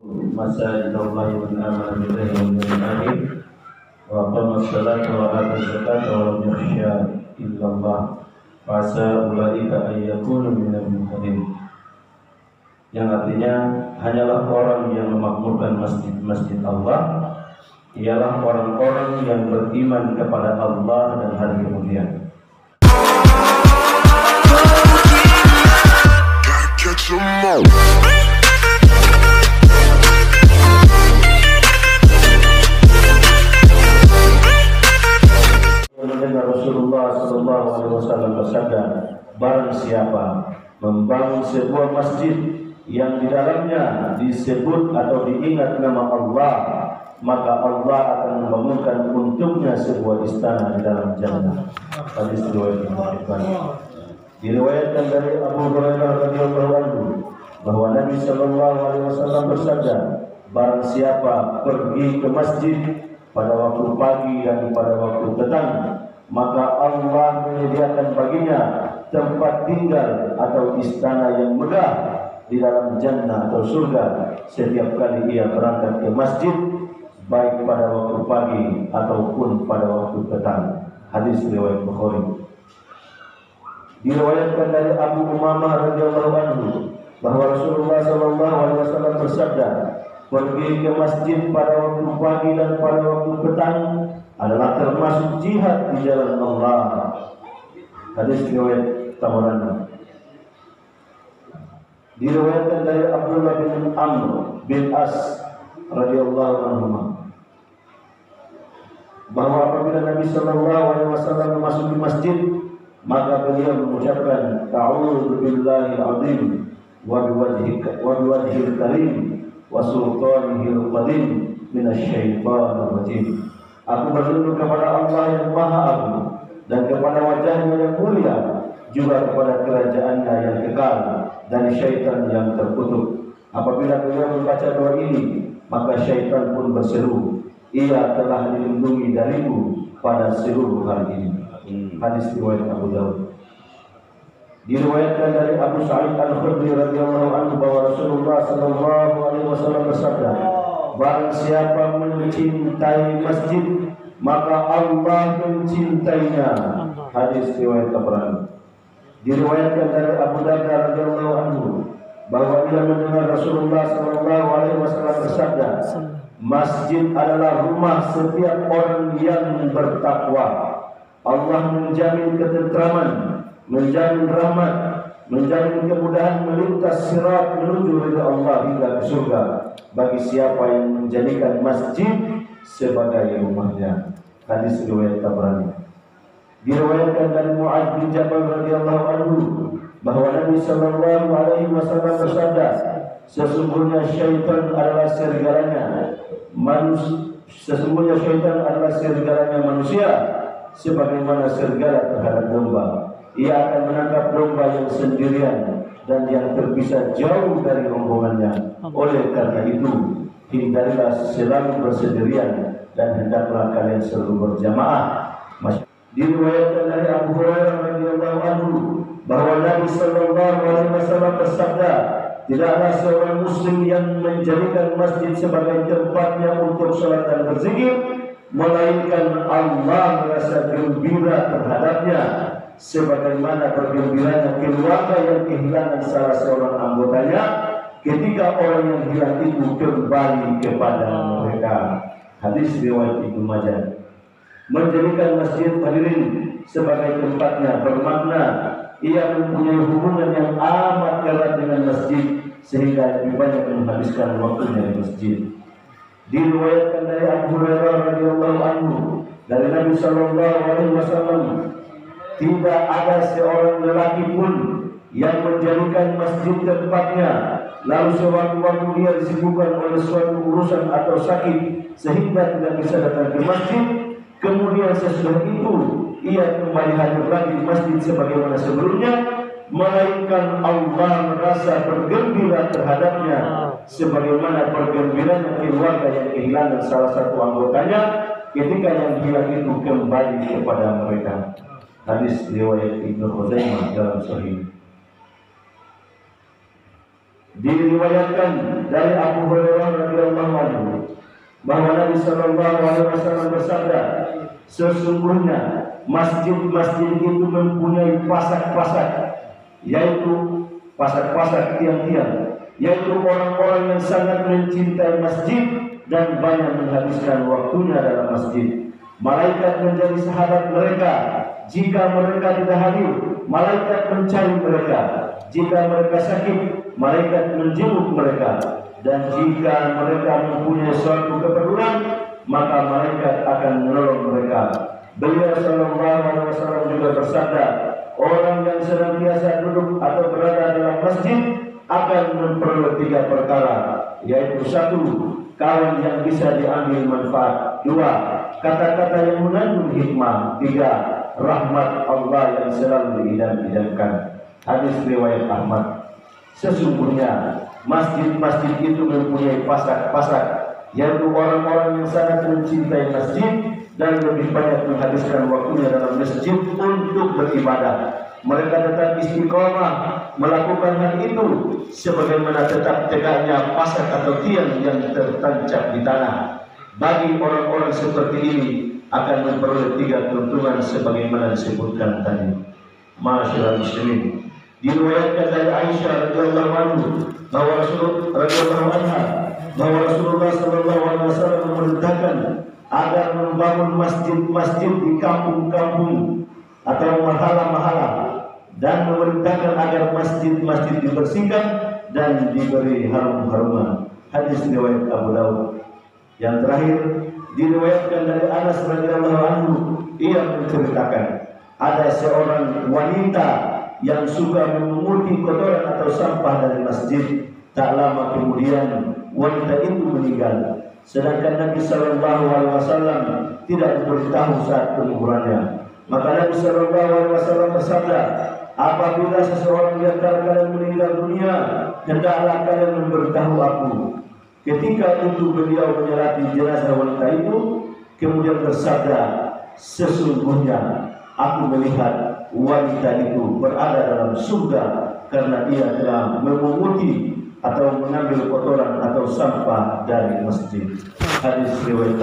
مساجد الله من آمن بالله واليوم الآخر وأقام الصلاة وآتى الزكاة ولم يخشى إلا الله فعسى أولئك أن يكونوا من المهتدين. Yang artinya hanyalah orang yang memakmurkan masjid-masjid Allah ialah orang-orang yang beriman kepada Allah dan hari kemudian. Rasulullah sallallahu alaihi wasallam bersabda, barang siapa membangun sebuah masjid yang di dalamnya disebut atau diingat nama Allah, maka Allah akan membangunkan untuknya sebuah istana di dalam jannah. Hadis riwayat Bukhari. Diriwayatkan dari Abu Hurairah radhiyallahu anhu bahwa Nabi sallallahu alaihi wasallam bersabda, barang siapa pergi ke masjid pada waktu pagi dan pada waktu petang, maka Allah menyediakan baginya tempat tinggal atau istana yang megah di dalam jannah atau surga setiap kali ia berangkat ke masjid, baik pada waktu pagi ataupun pada waktu petang. Hadis riwayat Bukhari. Diriwayatkan dari Abu Umamah radhiyallahu anhu bahwa Rasulullah sallallahu alaihi wasallam bersabda, pergi ke masjid pada waktu pagi dan pada waktu petang adalah termasuk jihad di jalan Allah. Hadis riwayat Tabarani. Diriwayatkan dari Abdullah bin Amr bin As radhiyallahu anhu bahwa apabila Nabi sallallahu alaihi wasallam memasuki masjid, maka beliau mengucapkan ta'awudzu billahi al-azim wa biwajhihil karim wa sultanihil qadim minasyaitonir rajim. Aku berlindung kepada Allah yang Maha Agung dan kepada wajahnya yang mulia, juga kepada kerajaannya yang kekal dari syaitan yang terkutuk. Apabila beliau membaca doa ini, maka syaitan pun berseru, ia telah dilindungi dariku pada seluruh hari ini. Hadis riwayat Abu Dawud. Diriwayatkan dari Abu Sa'id Al-Khudri radhiyallahu anhu bahwa Rasulullah sallallahu alaihi wasallam bersabda, barang siapa mencintai masjid, maka Allah mencintainya. Hadis riwayat Tabrani. Diriwayatkan dari Abu Darda radhiyallahu anhu bahwa ia mendengar Rasulullah sallallahu alaihi wasallam bersabda, masjid adalah rumah setiap orang yang bertakwa. Allah menjamin ketentraman, menjamin rahmat, menjamin kemudahan melintas sirat menuju ridha Allah hingga ke surga bagi siapa yang menjadikan masjid sebagai rumahnya. Hadis riwayat Tabrani. Diriwayatkan dari Mu'adz bin Jabal radhiyallahu anhu bahwa Nabi sallallahu alaihi wasallam bersabda, sesungguhnya syaitan adalah serigalanya manusia sebagaimana serigala terhadap domba. Ia akan menangkap domba yang sendirian dan yang terpisah jauh dari rombongannya. Oleh karena itu, hindarilah selalu bersendirian dan hendaklah kalian selalu berjamaah. Diriwayatkan dari Abu Hurairah radhiyallahu anhu bahwa Nabi sallallahu alaihi wasallam bersabda, tidaklah seorang muslim yang menjadikan masjid sebagai tempatnya untuk salat dan berzikir, melainkan Allah merasa gembira terhadapnya sebagaimana bergembiranya keluarga yang kehilangan salah seorang anggotanya ketika orang yang hilang itu kembali kepada mereka. Hadis riwayat Ibnu Majah. Menjadikan masjid hadirin sebagai tempatnya bermakna ia mempunyai hubungan yang amat erat dengan masjid sehingga lebih banyak menghabiskan waktunya di masjid. Diriwayatkan dari Abu Hurairah radhiyallahu anhu dari Nabi sallallahu alaihi wasallam, tidak ada seorang lelaki pun yang menjadikan masjid tempatnya lalu sewaktu-waktu dia disibukkan oleh suatu urusan atau sakit sehingga tidak bisa datang ke masjid, kemudian sesudah itu ia kembali hadir lagi di masjid sebagaimana sebelumnya, melainkan Allah merasa bergembira terhadapnya sebagaimana bergembiranya keluarga yang kehilangan salah satu anggotanya ketika yang hilang itu kembali kepada mereka. Hadis riwayat Ibnu Khuzaimah dalam Sahih. Diriwayatkan dari Abu Hurairah Nabi Shallallahu Alaihi Wasallam bersabda, sesungguhnya masjid-masjid itu mempunyai pasak-pasak, yaitu pasak-pasak tiang-tiang, yaitu orang-orang yang sangat mencintai masjid dan banyak menghabiskan waktunya dalam masjid. Malaikat menjadi sahabat mereka jika mereka tidak hadir, malaikat mencari mereka. Jika mereka sakit, malaikat menjenguk mereka. Dan jika mereka mempunyai suatu keperluan, maka malaikat akan menolong mereka. Beliau Sallallahu Alaihi Wasallam juga bersabda, orang yang senantiasa duduk atau berada dalam masjid akan memperoleh 3 perkara, yaitu 1, kawan yang bisa diambil manfaat, 2, kata-kata yang mengandung hikmah, 3, rahmat Allah yang selalu diidam-idamkan. Hadis riwayat Ahmad. Sesungguhnya masjid-masjid itu mempunyai pasak-pasak, yaitu orang-orang yang sangat mencintai masjid dan lebih banyak menghabiskan waktunya dalam masjid untuk beribadah. Mereka tetap istiqomah melakukan hal itu sebagaimana tetap tegaknya pasak atau tiang yang tertancap di tanah. Bagi orang-orang seperti ini akan memperoleh 3 keuntungan sebagaimana disebutkan tadi. Masyaallah muslimin, diriwayatkan dari Aisyah radhiyallahu anha bahwa Rasulullah sallallahu alaihi wasallam memerintahkan agar membangun masjid-masjid di kampung-kampung atau mahala-mahala, dan memerintahkan agar masjid-masjid dibersihkan dan diberi harum-haruman. Hadis riwayat Abu Dawud. Yang terakhir diriwayatkan dari Anas radhiyallahu anhu, ia menceritakan ada seorang wanita yang suka memunguti kotoran atau sampah dari masjid. Tak lama kemudian wanita itu meninggal, sedangkan Nabi Sallallahu Alaihi Wasallam tidak memberitahu saat penguburannya. Maka Nabi Sallallahu Alaihi Wasallam bersabda, apabila seseorang di antara kalian meninggal dunia, hendaklah kalian memberitahu aku. Ketika itu beliau menyolati jenazah wanita itu, kemudian bersabda, sesungguhnya aku melihat wanita itu berada dalam surga karena dia telah memunguti atau mengambil kotoran atau sampah dari masjid. Hadis riwayat